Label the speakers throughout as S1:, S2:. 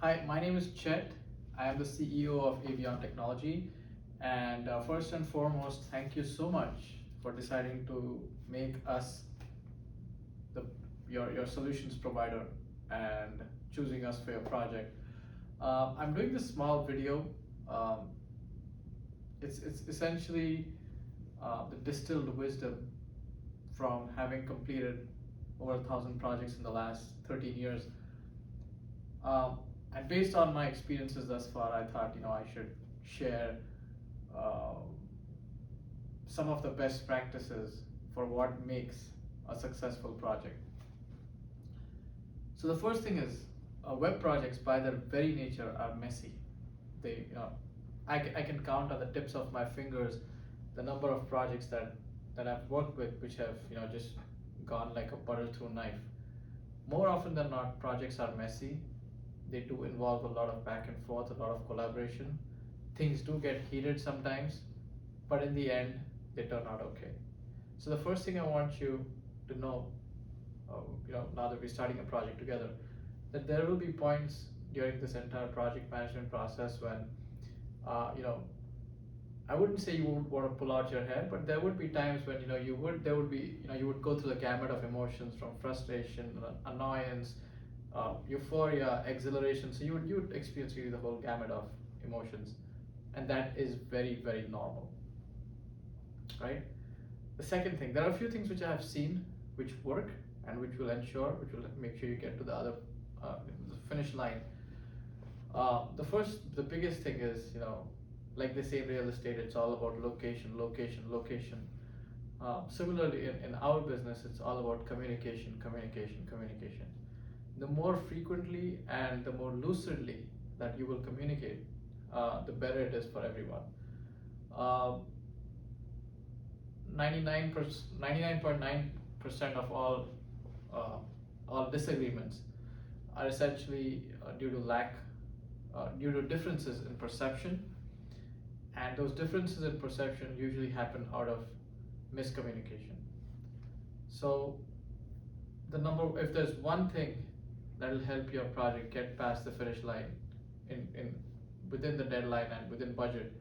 S1: Hi, my name is Chet. I am the CEO of Avion Technology. And first and foremost, thank you so much for deciding to make us the your solutions provider and choosing us for your project. I'm doing this small video. Um, it's essentially the distilled wisdom from having completed over 1,000 projects in the last 13 years. Um, and based on my experiences thus far, I thought I should share um, some of the best practices for what makes a successful project. So the first thing is web projects by their very nature are messy. They, I can count on the tips of my fingers the number of projects that I've worked with which have just gone like a butter through a knife. More often than not, projects are messy. They do involve a lot of back and forth, a lot of collaboration. Things do get heated sometimes, but in the end, they turn out okay. So the first thing I want you to know, now that we're starting a project together, that there will be points during this entire project management process when, you know, I wouldn't say you would want to pull out your hair, but there would be times when you would go through the gamut of emotions from frustration, annoyance, euphoria, exhilaration. So you would experience really the whole gamut of emotions, and that is very very normal, right? The second thing, there are a few things which I have seen which work and which will make sure you get to the other the finish line. The biggest thing is, like they say in real estate, it's all about location, location, location. Similarly, in our business, it's all about communication, communication, communication. The more frequently and the more lucidly that you will communicate, the better it is for everyone. 99.9% of all disagreements are essentially due to differences in perception, and those differences in perception usually happen out of miscommunication. So if there's one thing that will help your project get past the finish line in within the deadline and within budget,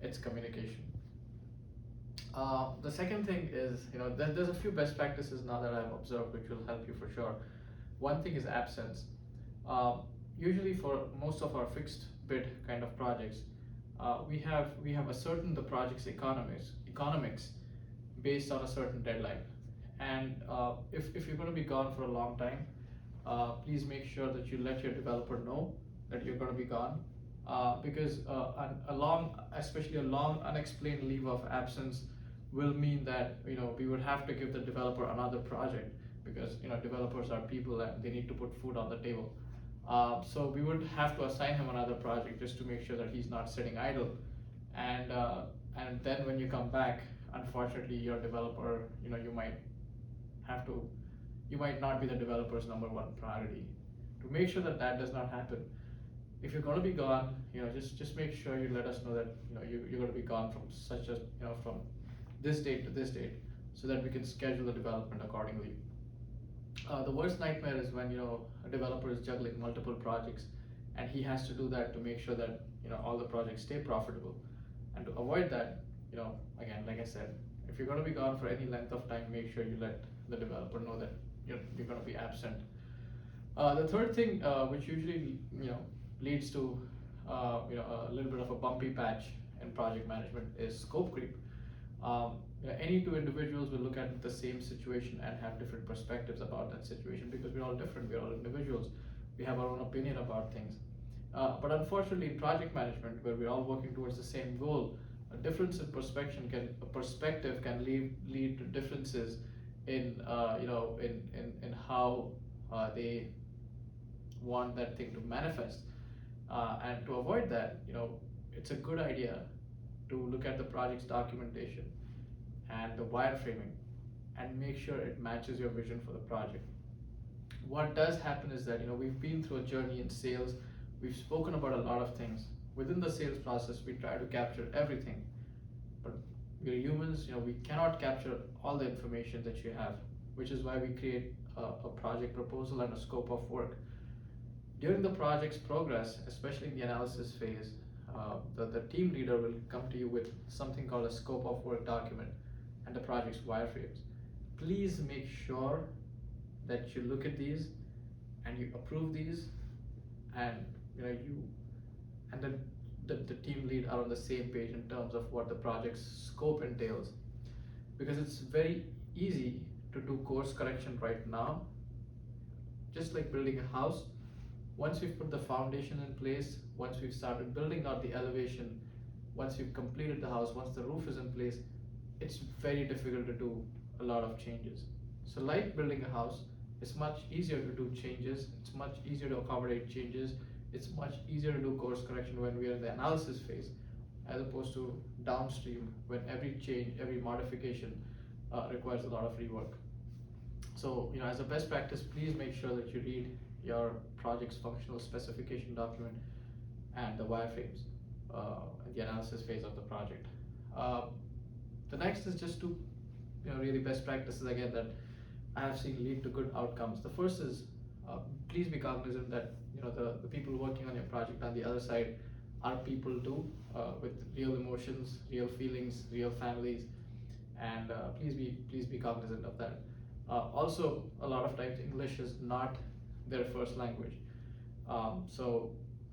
S1: it's communication. The second thing is, there's a few best practices now that I've observed which will help you for sure. One thing is absence. Usually for most of our fixed bid kind of projects, we have ascertained the project's economics based on a certain deadline. And if you're going to be gone for a long time, please make sure that you let your developer know that you're going to be gone, because especially a long unexplained leave of absence will mean that we would have to give the developer another project, because developers are people and they need to put food on the table. So we would have to assign him another project just to make sure that he's not sitting idle. And then when you come back, unfortunately, your developer, you might not be the developer's number one priority. To make sure that that does not happen, if you're going to be gone, just make sure you let us know that you're going to be gone from from this date to this date, so that we can schedule the development accordingly. The worst nightmare is when a developer is juggling multiple projects, and he has to do that to make sure that all the projects stay profitable. And to avoid that, again, like I said, if you're going to be gone for any length of time, make sure you let the developer know that you're going to be absent. The third thing, which usually leads to a little bit of a bumpy patch in project management, is scope creep. Any two individuals will look at the same situation and have different perspectives about that situation, because we're all different, we're all individuals, we have our own opinion about things. But unfortunately, in project management, where we're all working towards the same goal, a difference in perspective can lead to differences in how they want that thing to manifest. And to avoid that, it's a good idea to look at the project's documentation and the wireframing and make sure it matches your vision for the project. What does happen is that we've been through a journey in sales, we've spoken about a lot of things. Within the sales process, we try to capture everything, but we're humans, we cannot capture all the information that you have, which is why we create a project proposal and a scope of work. During the project's progress, especially in the analysis phase, the team leader will come to you with something called a scope of work document and the project's wireframes. Please make sure that you look at these and you approve these, and you and then the team lead are on the same page in terms of what the project's scope entails, because it's very easy to do course correction right now. Just like building a house, once we've put the foundation in place, once we've started building out the elevation, once we've completed the house, once the roof is in place, it's very difficult to do a lot of changes. So like building a house, it's much easier to do changes, it's much easier to accommodate changes, it's much easier to do course correction when we are in the analysis phase, as opposed to downstream when every change, every modification requires a lot of rework. So, as a best practice, please make sure that you read your project's functional specification document and the wireframes in the analysis phase of the project. The next is just to, really best practices again that I have seen lead to good outcomes. The first is, please be cognizant that the people working on your project on the other side are people too, with real emotions, real feelings, real families, and please be cognizant of that. Also, a lot of times English is not their first language, so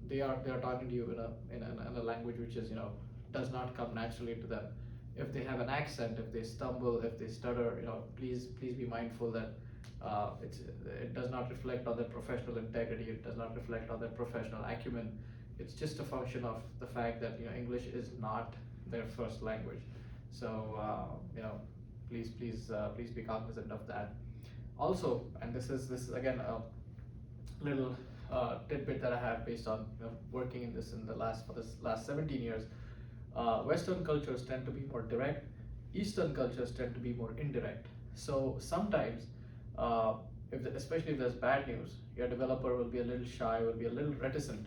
S1: they are talking to you in a language which is does not come naturally to them. If they have an accent, if they stumble, if they stutter, please be mindful that it does not reflect on their professional integrity. It does not reflect on their professional acumen. It's just a function of the fact that English is not their first language. So please be cognizant of that. Also, and this is again a little tidbit that I have based on working in this for this last 17 years. Western cultures tend to be more direct. Eastern cultures tend to be more indirect. So sometimes, especially if there's bad news, your developer will be a little shy, will be a little reticent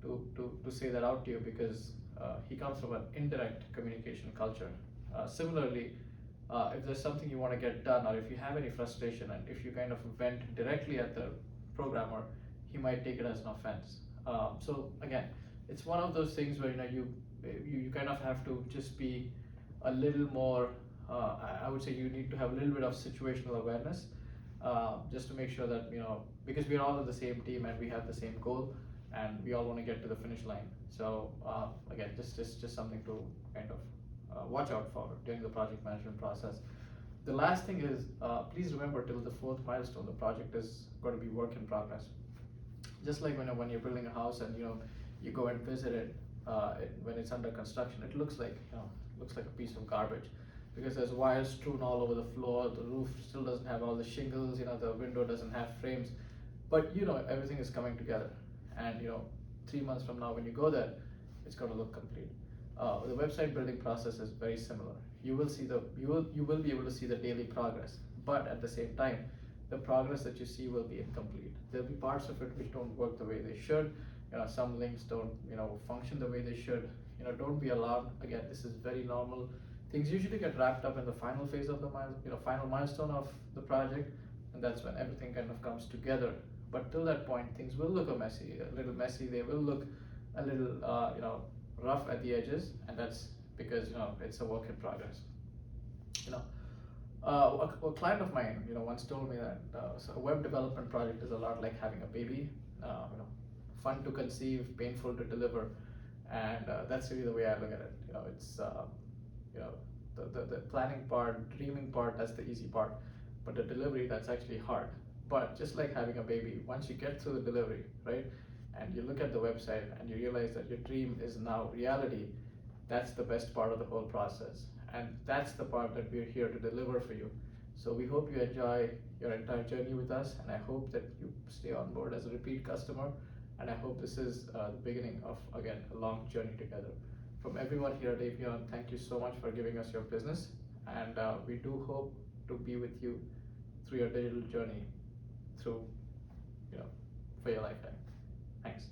S1: to say that out to you, because he comes from an indirect communication culture. Similarly, if there's something you want to get done, or if you have any frustration, and if you kind of vent directly at the programmer, he might take it as an offense. So again, it's one of those things where you kind of have to just be a little more. I would say you need to have a little bit of situational awareness, just to make sure that because we're all in the same team and we have the same goal, and we all want to get to the finish line. So again, just something to kind of watch out for during the project management process. The last thing is, please remember till the fourth milestone, the project is going to be work in progress. Just like when you're building a house and you go and visit it, when it's under construction, it looks like a piece of garbage, because there's wires strewn all over the floor. The roof still doesn't have all the shingles. The window doesn't have frames, but everything is coming together. And 3 months from now, when you go there, it's going to look complete. The website building process is very similar. You will be able to see the daily progress, but at the same time, the progress that you see will be incomplete. There'll be parts of it which don't work the way they should. Some links don't function the way they should. Don't be alarmed. Again, this is very normal. Things usually get wrapped up in the final phase of the final milestone of the project, and that's when everything kind of comes together. But till that point, things will look a little messy. They will look a little rough at the edges, and that's because it's a work in progress. A client of mine once told me that so a web development project is a lot like having a baby. Fun to conceive, painful to deliver, and that's really the way I look at it. It's the planning part, dreaming part, that's the easy part, but the delivery, that's actually hard. But just like having a baby, once you get through the delivery, right, and you look at the website and you realize that your dream is now reality, that's the best part of the whole process, and that's the part that we're here to deliver for you. So we hope you enjoy your entire journey with us, and I hope that you stay on board as a repeat customer, and I hope this is the beginning of, again, a long journey together. From everyone here at Avion, thank you so much for giving us your business, and we do hope to be with you through your digital journey, through for your lifetime. Thanks.